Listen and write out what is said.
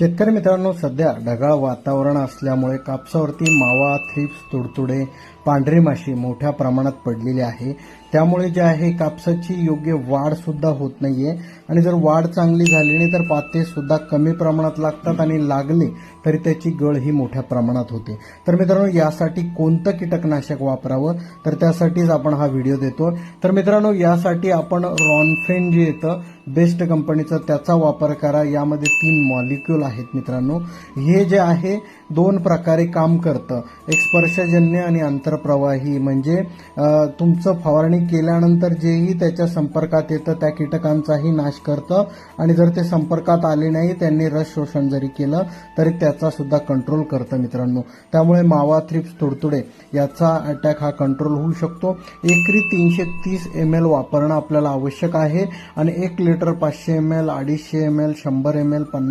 शेतकरी मित्रांनो, सध्या ढगाळ वातावरण असल्यामुळे कापसावरती मावा, थ्रिप्स, तुडतुडे, पांढरी माशी मोठ्या प्रमाणात पडलेली आहे. त्यामुळे जे आहे कापसाची योग्य वाढ सुद्धा होत नाहीये आणि जर वाढ चांगली झाली नाही तर पाते सुद्धा कमी प्रमाणात लागतात आणि लागले तरी त्याची गळ ही मोठ्या प्रमाणात होते. तर मित्रांनो, यासाठी कोणतं कीटकनाशक वापरावं तर त्यासाठीच आपण हा व्हिडिओ देतो. तर मित्रांनो, यासाठी आपण रॉनफेन जे येतं बेस्ट कंपनीचं त्याचा वापर करा. यामध्ये 3 मॉलिक्यूल आहेत मित्रांनो. हे जे आहे 2 प्रकारे काम करतं, एक स्पर्शजन्य आणि आंतरप्रवाही. म्हणजे तुमचं फवारणी केल्यानंतर जेही त्याच्या संपर्कात येतं त्या कीटकांचाही नाश करतं आणि जर ते संपर्कात आले नाही, त्यांनी रस शोषण जरी केलं तरी त्याचा सुद्धा कंट्रोल करतं मित्रांनो. त्यामुळे मावा, थ्रिप्स, तुडतुडे याचा अटॅक हा कंट्रोल होऊ शकतो. एकरी 330 ml वापरणं आपल्याला आवश्यक आहे आणि 1 लिटर 500 ml, 250 ml, 100 ml, 50